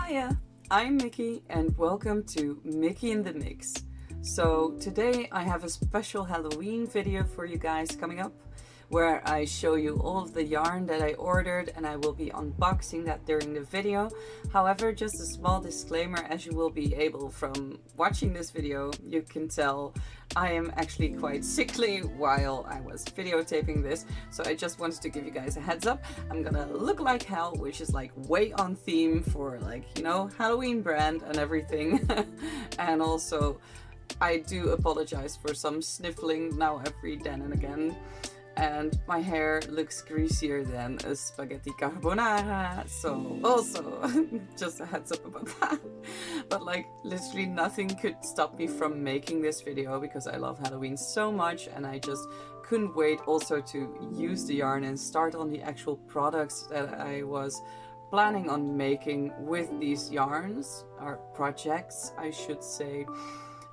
Hiya, I'm Mikkie and welcome to Mikkie in the Mix. So today I have a special Halloween video for you guys coming up where I show you all of the yarn that I ordered and I will be unboxing that during the video. However, just a small disclaimer, as you will be able from watching this video, you can tell I am actually quite sickly while I was videotaping this. So I just wanted to give you guys a heads up. I'm gonna look like hell, which is like way on theme for like, you know, Halloween brand and everything. And also I do apologize for some sniffling now every then and again. And my hair looks greasier than a spaghetti carbonara, so also just a heads up about that. But like literally nothing could stop me from making this video because I love Halloween so much and I just couldn't wait also to use the yarn and start on the actual products that I was planning on making with these yarns, or projects I should say.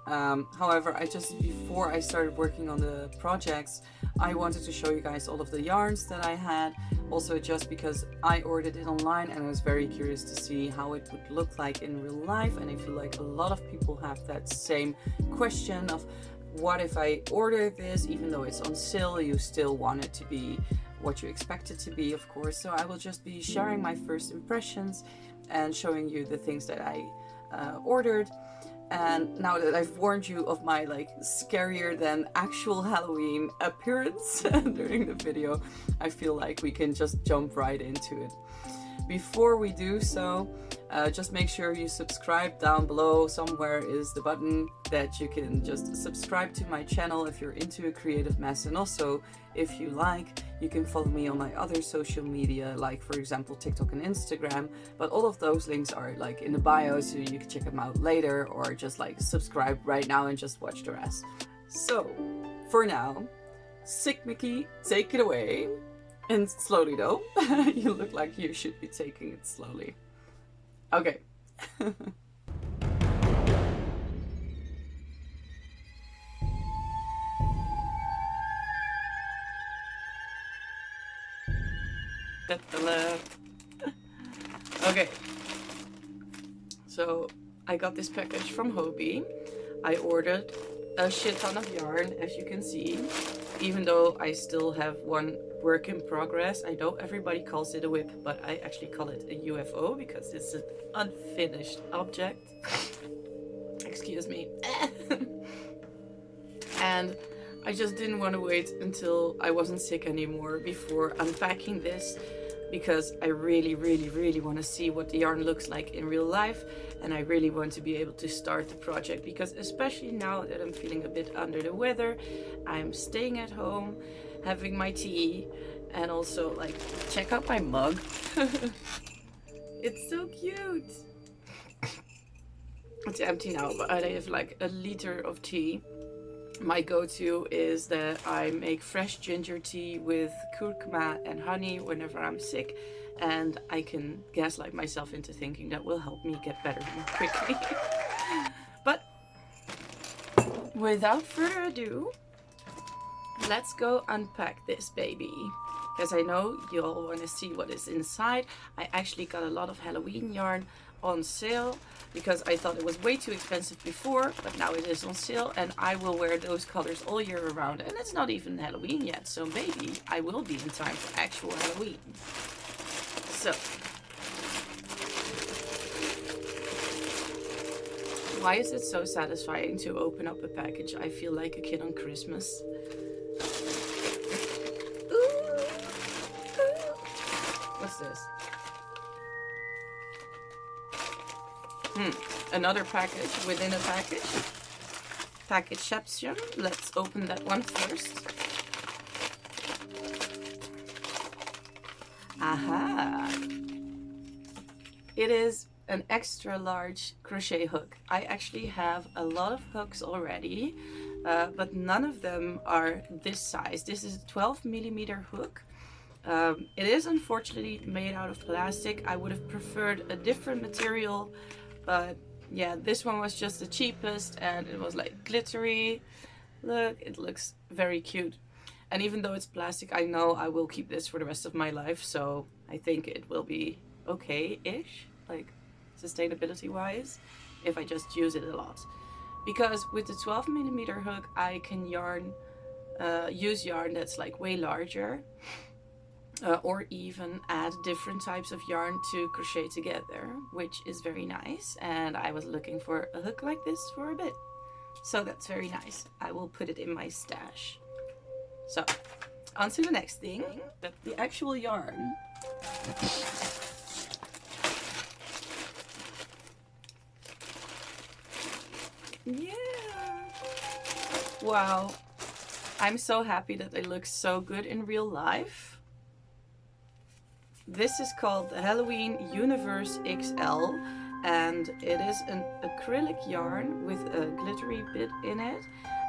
However, before I started working on the projects, I wanted to show you guys all of the yarns that I had, also just because I ordered it online and I was very curious to see how it would look like in real life. And I feel like a lot of people have that same question of what if I order this, even though it's on sale, you still want it to be what you expect it to be, of course. So I will just be sharing my first impressions and showing you the things that I ordered. And now that I've warned you of my like scarier than actual Halloween appearance during the video, I feel like we can just jump right into it. Before we do so, just make sure you subscribe. Down below somewhere is the button that you can just subscribe to my channel if you're into a creative mess, and also if you like, you can follow me on my other social media, like for example TikTok and Instagram, but all of those links are like in the bio, so you can check them out later, or just like subscribe right now and just watch the rest. So for now, Sick Mikkie, take it away. And slowly though. You look like you should be taking it slowly. Okay. Okay. So I got this package from Hobby. I ordered a shit ton of yarn, as you can see, even though I still have one work in progress. I know everybody calls it a whip, but I actually call it a UFO because it's an unfinished object. Excuse me. And I just didn't want to wait until I wasn't sick anymore before unpacking this, because I really want to see what the yarn looks like in real life, and I really want to be able to start the project, because especially now that I'm feeling a bit under the weather, I'm staying at home, having my tea, and also like check out my mug. It's so cute. It's empty now, but I have like a liter of tea. My go-to is that I make fresh ginger tea with curcuma and honey whenever I'm sick, and I can gaslight myself into thinking that will help me get better more quickly. But without further ado, let's go unpack this baby, because I know you all want to see what is inside. I actually got a lot of Halloween yarn on sale because I thought it was way too expensive before, but now it is on sale and I will wear those colors all year around, and it's not even Halloween yet, so maybe I will be in time for actual Halloween. So why is it so satisfying to open up a package? I feel like a kid on Christmas. What's this? Another package within a package. Packageception. Let's open that one first. Aha! It is an extra large crochet hook. I actually have a lot of hooks already, but none of them are this size. This is a 12mm hook. It is unfortunately made out of plastic. I would have preferred a different material, but yeah, this one was just the cheapest and it was like glittery. Look, it looks very cute. And even though it's plastic, I know I will keep this for the rest of my life, so I think it will be okay-ish. Like, sustainability wise, if I just use it a lot. Because with the 12mm hook I can use yarn that's like way larger, or even add different types of yarn to crochet together, which is very nice. And I was looking for a hook like this for a bit, so that's very nice. I will put it in my stash. So on to the next thing, the actual yarn. Yeah, wow, I'm so happy that they look so good in real life. This is called the Halloween Universe XL, and it is an acrylic yarn with a glittery bit in it.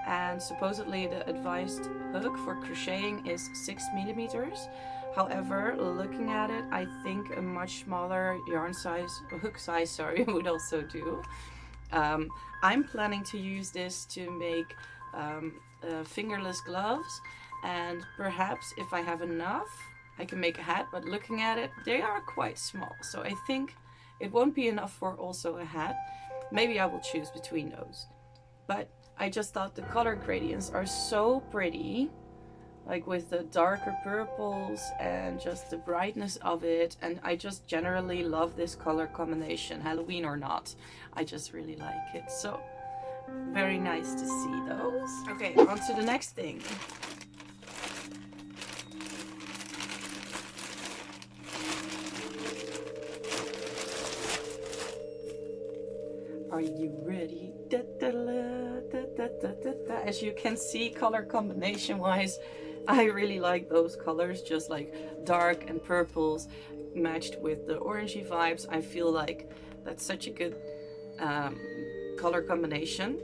And supposedly the advised hook for crocheting is 6mm. However, looking at it, I think a much smaller hook size, sorry, would also do. I'm planning to use this to make fingerless gloves, and perhaps if I have enough, I can make a hat, but looking at it, they are quite small. So I think it won't be enough for also a hat. Maybe I will choose between those. But I just thought the color gradients are so pretty, like with the darker purples and just the brightness of it. And I just generally love this color combination, Halloween or not. I just really like it. So very nice to see those. Okay, on to the next thing. Are you ready? Da, da, da, da, da, da, da. As you can see, color combination wise, I really like those colors, just like dark and purples matched with the orangey vibes. I feel like that's such a good color combination.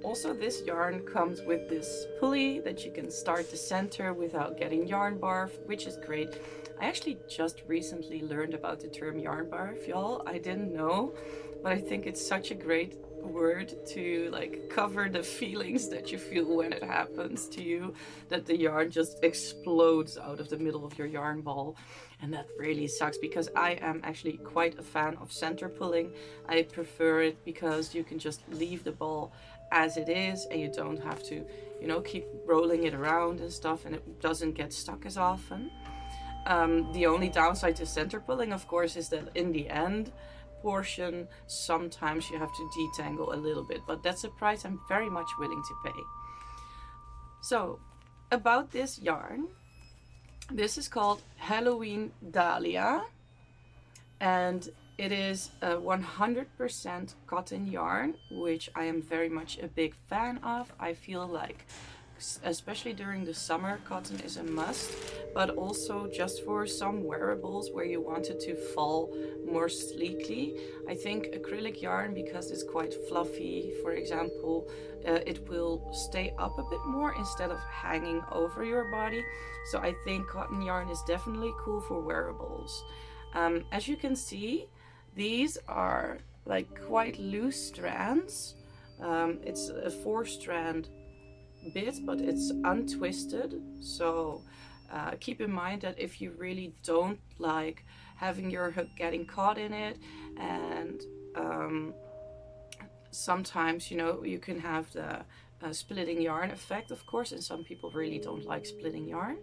Also, this yarn comes with this pulley that you can start to center without getting yarn barf, which is great. I actually just recently learned about the term yarn barf, y'all. I didn't know, but I think it's such a great word to like cover the feelings that you feel when it happens to you, that the yarn just explodes out of the middle of your yarn ball. And that really sucks, because I am actually quite a fan of center pulling. I prefer it because you can just leave the ball as it is, and you don't have to, you know, keep rolling it around and stuff, and it doesn't get stuck as often. The only downside to center pulling, of course, is that in the end portion, sometimes you have to detangle a little bit, but that's a price I'm very much willing to pay. So about this yarn, this is called Halloween Dahlia, and it is a 100% cotton yarn, which I am very much a big fan of. I feel like especially during the summer, cotton is a must, but also just for some wearables where you want it to fall more sleekly. I think acrylic yarn, because it's quite fluffy, for example, it will stay up a bit more instead of hanging over your body. So I think cotton yarn is definitely cool for wearables. As you can see, these are like quite loose strands. It's a 4-strand bit, but it's untwisted, so keep in mind that if you really don't like having your hook getting caught in it, and sometimes, you know, you can have the splitting yarn effect, of course, and some people really don't like splitting yarn.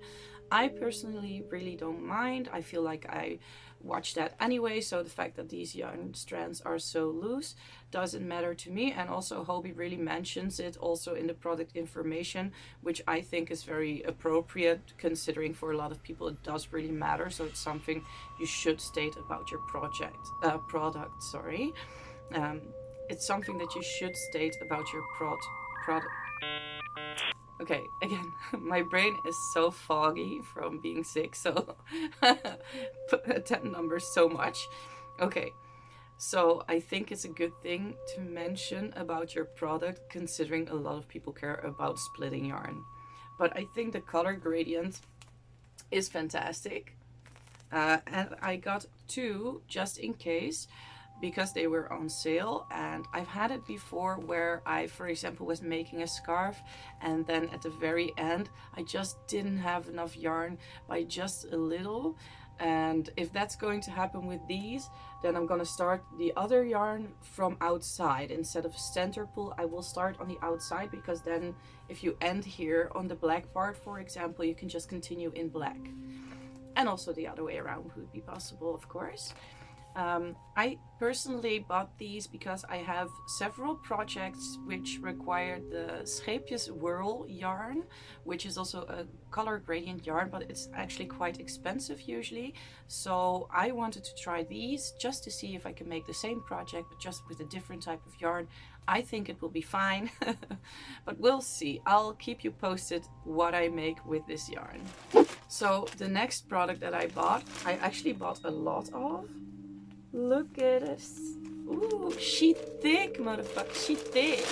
I personally really don't mind. I feel like I watch that anyway, so the fact that these yarn strands are so loose doesn't matter to me. And also Hobie really mentions it also in the product information, which I think is very appropriate, considering for a lot of people it does really matter. So it's something you should state about your product, sorry. It's something that you should state about your product. Okay, again, my brain is so foggy from being sick, so attend numbers so much. Okay, so I think it's a good thing to mention about your product, considering a lot of people care about splitting yarn. But I think the color gradient is fantastic. And I got 2 just in case, because they were on sale. And I've had it before where I, for example, was making a scarf, and then at the very end I just didn't have enough yarn by just a little, and And if that's going to happen with these, then I'm gonna start the other yarn from outside. Instead of center pull, I will start on the outside, because then if you end here on the black part, for example, you can just continue in black. And also the other way around would be possible, of course. I personally bought these because I have several projects which require the Scheepjes Whirl yarn, which is also a color gradient yarn, but it's actually quite expensive usually. So I wanted to try these just to see if I can make the same project, but just with a different type of yarn. I think it will be fine, but we'll see. I'll keep you posted what I make with this yarn. So the next product that I bought, I actually bought a lot of. Look at this. Ooh, she thick, motherfucker. She thick.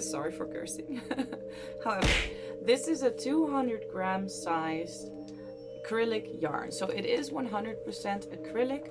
Sorry for cursing. However, this is a 200-gram sized acrylic yarn. So it is 100% acrylic.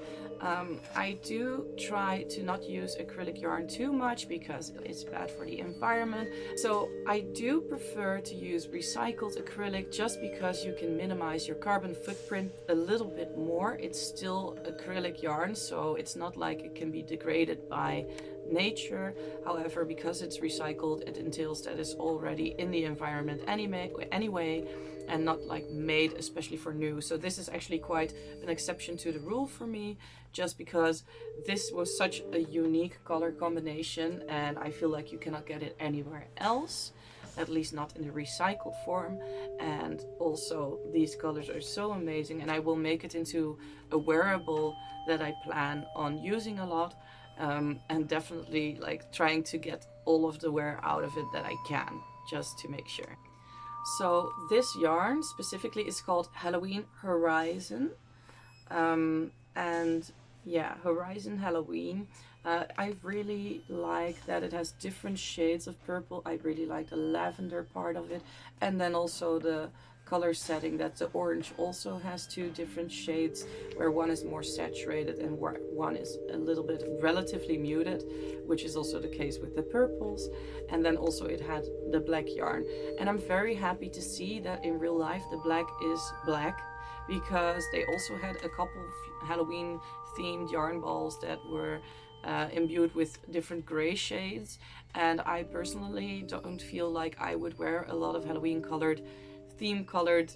I do try to not use acrylic yarn too much because it's bad for the environment. So I do prefer to use recycled acrylic just because you can minimize your carbon footprint a little bit more. It's still acrylic yarn, so it's not like it can be degraded by nature. However, because it's recycled, it entails that it's already in the environment anyway, and not like made especially for new. So this is actually quite an exception to the rule for me, just because this was such a unique color combination and I feel like you cannot get it anywhere else, at least not in the recycled form. And also these colors are so amazing, and I will make it into a wearable that I plan on using a lot, and definitely like trying to get all of the wear out of it that I can, just to make sure. So this yarn specifically is called Halloween Horizon, and yeah, Horizon Halloween. I really like that it has different shades of purple. I really like the lavender part of it, and then also the color setting, that the orange also has two different shades, where one is more saturated and where one is a little bit relatively muted, which is also the case with the purples. And then also it had the black yarn, and I'm very happy to see that in real life the black is black, because they also had a couple of Halloween themed yarn balls that were imbued with different gray shades, and I personally don't feel like I would wear a lot of Halloween colored, theme colored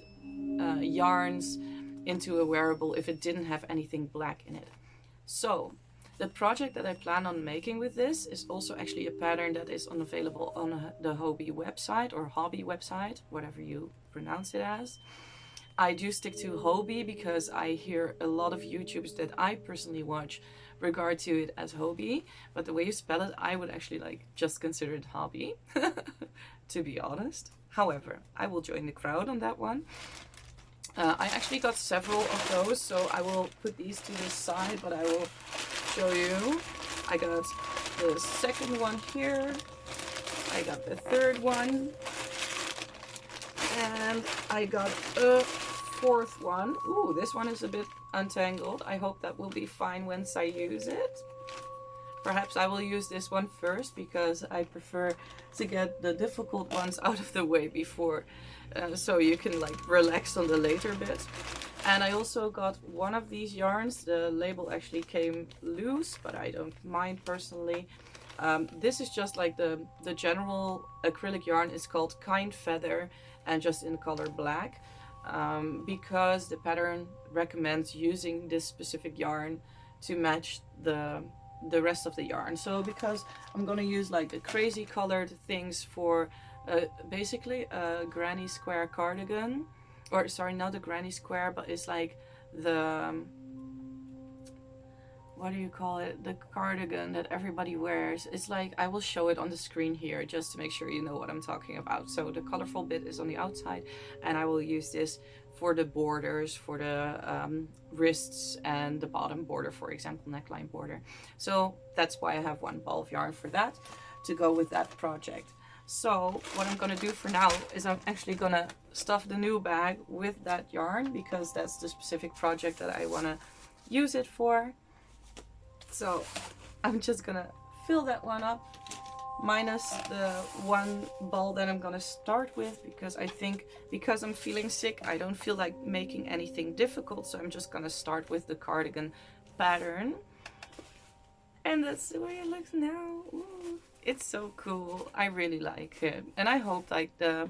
yarns into a wearable if it didn't have anything black in it. So the project that I plan on making with this is also actually a pattern that is available on the Hobby website, or Hobby website, whatever you pronounce it as. I do stick to Hobby because I hear a lot of YouTubers that I personally watch regard to it as Hobby, but the way you spell it, I would actually like just consider it Hobby, to be honest. However, I will join the crowd on that one. I actually got several of those, so I will put these to the side, but I will show you. I got the second one here, I got the third one, and I got a fourth one. Ooh, this one is a bit untangled. I hope that will be fine once I use it. Perhaps I will use this one first because I prefer to get the difficult ones out of the way before, so you can like relax on the later bit. And I also got one of these yarns. The label actually came loose, but I don't mind personally. This is just like the general acrylic yarn is called Kind Feather, and just in color black, because the pattern recommends using this specific yarn to match the rest of the yarn. So because I'm gonna use like the crazy colored things for basically a granny square cardigan, or sorry, not a granny square, but it's like the, what do you call it, the cardigan that everybody wears. It's like, I will show it on the screen here just to make sure you know what I'm talking about. So the colorful bit is on the outside, and I will use this for the borders, for the wrists and the bottom border, for example, neckline border. So that's why I have one ball of yarn for that, to go with that project. So what I'm gonna do for now is I'm actually gonna stuff the new bag with that yarn, because that's the specific project that I wanna use it for. So I'm just gonna fill that one up minus the one ball that I'm gonna start with, because I think because I'm feeling sick, I don't feel like making anything difficult, so I'm just gonna start with the cardigan pattern. And that's the way it looks now. Ooh, it's so cool. I really like it. And I hope like the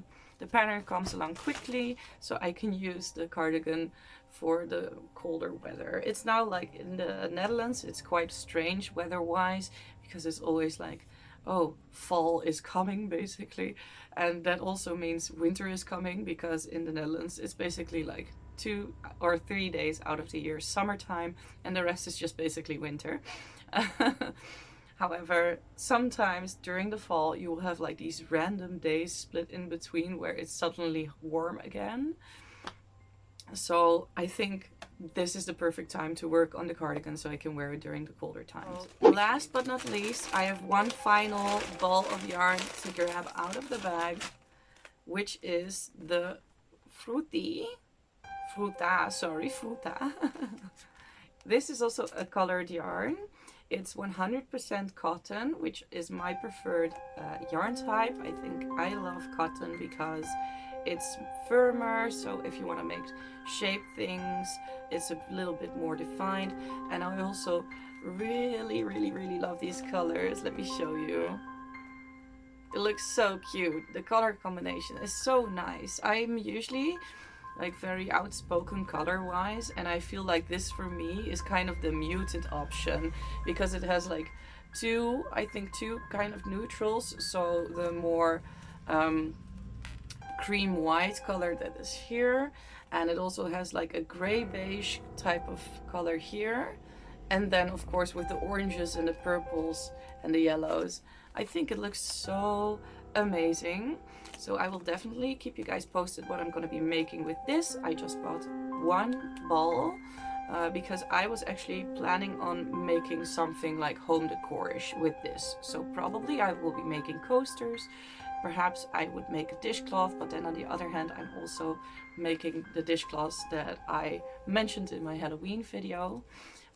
pattern comes along quickly so I can use the cardigan for the colder weather. It's now like in the Netherlands, it's quite strange weather-wise, because it's always like, oh, fall is coming basically. And that also means winter is coming, because in the Netherlands it's basically like 2 or 3 days out of the year summertime, and the rest is just basically winter. However, sometimes during the fall you will have like these random days split in between where it's suddenly warm again. So I think this is the perfect time to work on the cardigan so I can wear it during the colder times. Last but not least, I have one final ball of yarn to grab out of the bag, which is the fruta. This is also a colored yarn. It's 100% cotton, which is my preferred yarn type. I think I love cotton because it's firmer, so if you want to make shape things, it's a little bit more defined. And I also really love these colors. Let me show you. It looks so cute. The color combination is so nice. I'm usually like very outspoken color wise, and I feel like this for me is kind of the muted option, because it has like two kind of neutrals. So the more cream white color that is here, and it also has like a gray beige type of color here, and then of course with the oranges and the purples and the yellows. I think it looks so amazing. So I will definitely keep you guys posted what I'm going to be making with this. I just bought one ball because I was actually planning on making something like home decor-ish with this. So probably I will be making coasters. Perhaps I would make a dishcloth, but then on the other hand, I'm also making the dishcloths that I mentioned in my Halloween video,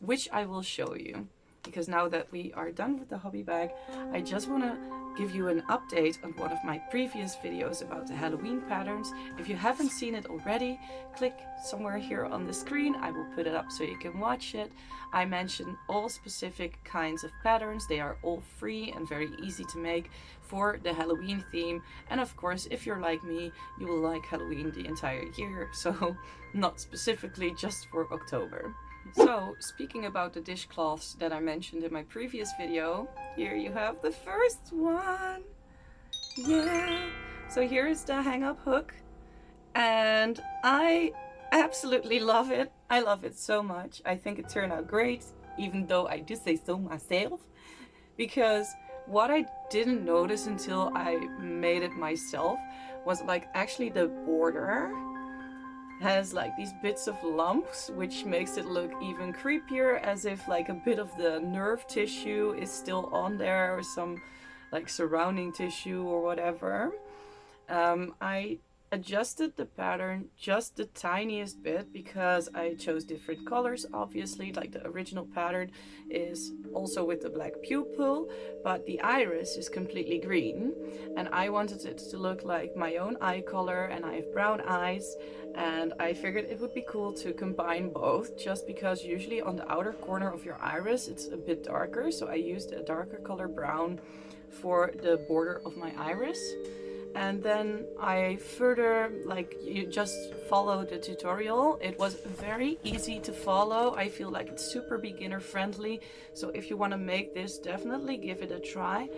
which I will show you. Because now that we are done with the hobby bag, I just want to give you an update on one of my previous videos about the Halloween patterns. If you haven't seen it already, click somewhere here on the screen. I will put it up so you can watch it. I mentioned all specific kinds of patterns. They are all free and very easy to make for the Halloween theme. And of course, if you're like me, you will like Halloween the entire year. So not specifically just for October. So, speaking about the dishcloths that I mentioned in my previous video, here you have the first one. Yeah! So here is the hang-up hook, and I absolutely love it. I love it so much. I think it turned out great, even though I do say so myself, because what I didn't notice until I made it myself was like actually the border has like these bits of lumps, which makes it look even creepier, as if like a bit of the nerve tissue is still on there, or some like surrounding tissue or whatever. I adjusted the pattern just the tiniest bit because I chose different colors. Obviously, like the original pattern is also with the black pupil, but the iris is completely green, and I wanted it to look like my own eye color, and I have brown eyes, and I figured it would be cool to combine both, just because usually on the outer corner of your iris it's a bit darker, so I used a darker color brown for the border of my iris. And then I further, like, you just follow the tutorial. It was very easy to follow. I feel like it's super beginner friendly. So if you want to make this, definitely give it a try.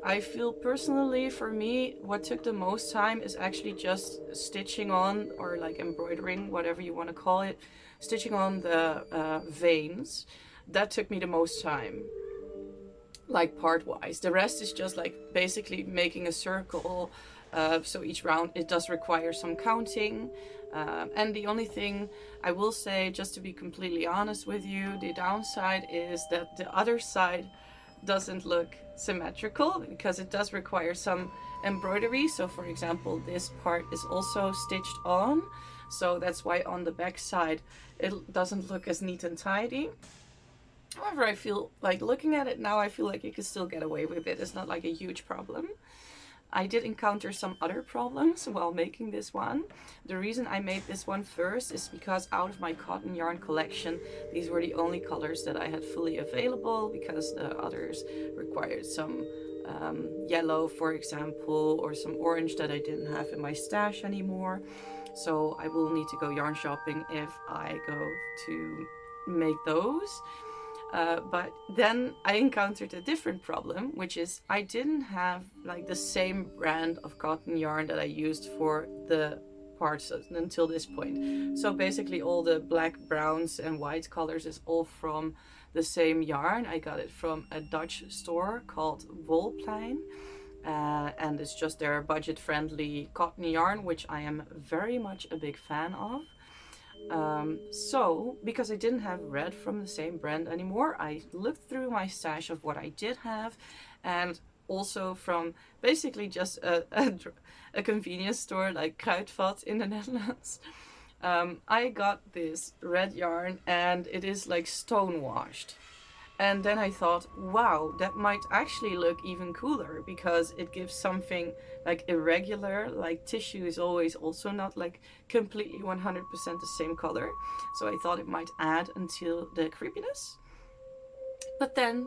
I feel personally, for me, what took the most time is actually just stitching on, or like embroidering, whatever you want to call it, stitching on the veins. That took me the most time, like part-wise. The rest is just like basically making a circle. So each round it does require some counting, and the only thing I will say, just to be completely honest with you, the downside is that the other side doesn't look symmetrical, because it does require some embroidery. So for example, this part is also stitched on, so that's why on the back side it doesn't look as neat and tidy. However, I feel like looking at it now, I feel like you can still get away with it. It's not like a huge problem. I did encounter some other problems while making this one. The reason I made this one first is because out of my cotton yarn collection, these were the only colors that I had fully available, because the others required some yellow, for example, or some orange that I didn't have in my stash anymore. So I will need to go yarn shopping if I go to make those. But then I encountered a different problem, which is I didn't have like the same brand of cotton yarn that I used for the parts until this point. So basically all the black, browns and white colors is all from the same yarn. I got it from a Dutch store called Wolplein. And it's just their budget-friendly cotton yarn, which I am very much a big fan of. So because I didn't have red from the same brand anymore, I looked through my stash of what I did have, and also from basically just a convenience store like Kruidvat in the Netherlands. I got this red yarn, and it is like stone washed. And then I thought, wow, that might actually look even cooler, because it gives something like irregular, like tissue is always also not like completely 100% the same color. So I thought it might add until the creepiness. But then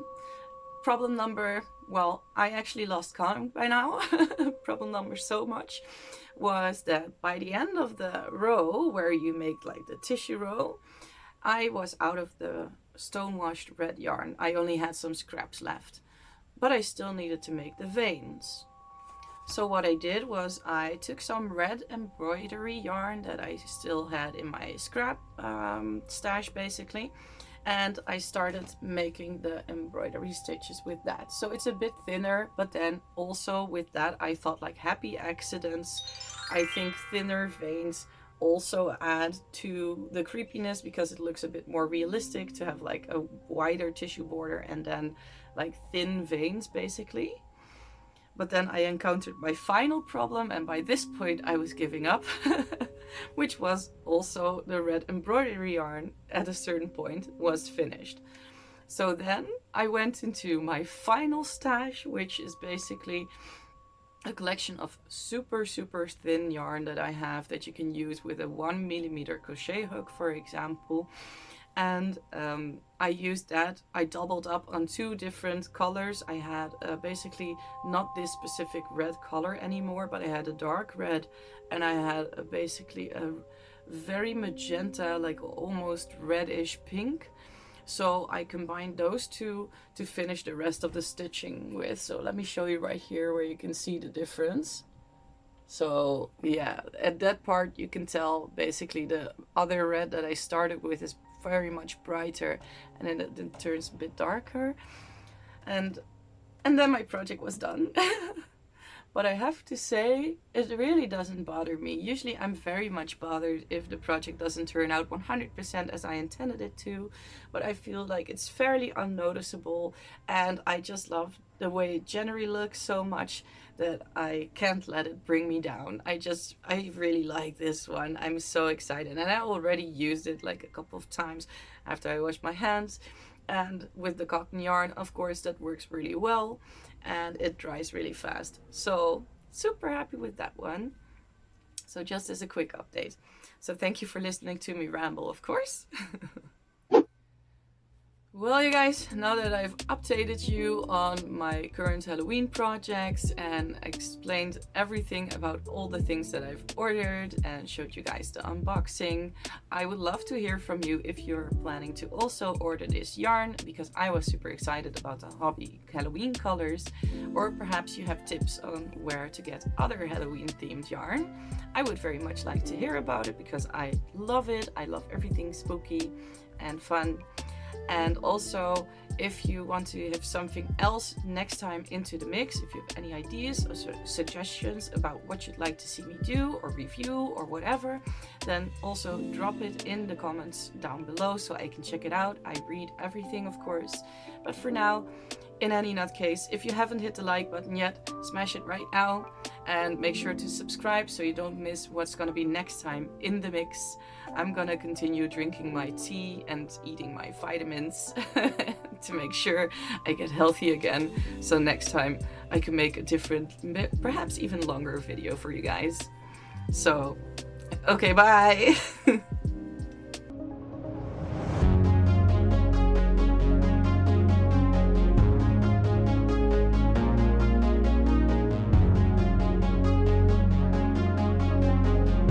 problem number, well, I actually lost count by now. Problem number so much was that by the end of the row, where you make like the tissue row, I was out of the stone washed red yarn. I only had some scraps left, but I still needed to make the veins. So what I did was I took some red embroidery yarn that I still had in my scrap stash basically, and I started making the embroidery stitches with that. So it's a bit thinner, but then also with that I thought like happy accidents. I think thinner veins also add to the creepiness, because it looks a bit more realistic to have like a wider tissue border and then like thin veins basically. But then I encountered my final problem, and by this point I was giving up, which was also the red embroidery yarn at a certain point was finished. So then I went into my final stash, which is basically a collection of super thin yarn that I have that you can use with a 1mm crochet hook, for example. And I used that. I doubled up on 2 different colors. I had basically not this specific red color anymore, but I had a dark red, and I had basically a very magenta, like almost reddish pink. So I combined those two to finish the rest of the stitching with. So let me show you right here where you can see the difference. So yeah, at that part you can tell basically the other red that I started with is very much brighter, and then it turns a bit darker. And then my project was done. But I have to say, it really doesn't bother me. Usually I'm very much bothered if the project doesn't turn out 100% as I intended it to, but I feel like it's fairly unnoticeable, and I just love the way it generally looks so much that I can't let it bring me down. I really like this one. I'm so excited, and I already used it like a couple of times after I washed my hands. And with the cotton yarn, of course, that works really well, and it dries really fast. So super happy with that one. So just as a quick update. So thank you for listening to me ramble, of course. Well, you guys, now that I've updated you on my current Halloween projects and explained everything about all the things that I've ordered and showed you guys the unboxing, I would love to hear from you if you're planning to also order this yarn, because I was super excited about the hobby Halloween colors, or perhaps you have tips on where to get other Halloween themed yarn. I would very much like to hear about it, because I love it. I love everything spooky and fun. And also, if you want to have something else next time into the mix, if you have any ideas or suggestions about what you'd like to see me do or review or whatever, then also drop it in the comments down below so I can check it out. I read everything, of course. But for now, in any nut case, if you haven't hit the like button yet, smash it right now and make sure to subscribe so you don't miss what's gonna be next time in the mix. I'm gonna continue drinking my tea and eating my vitamins to make sure I get healthy again. So next time I can make a different, perhaps even longer video for you guys. So, okay, bye!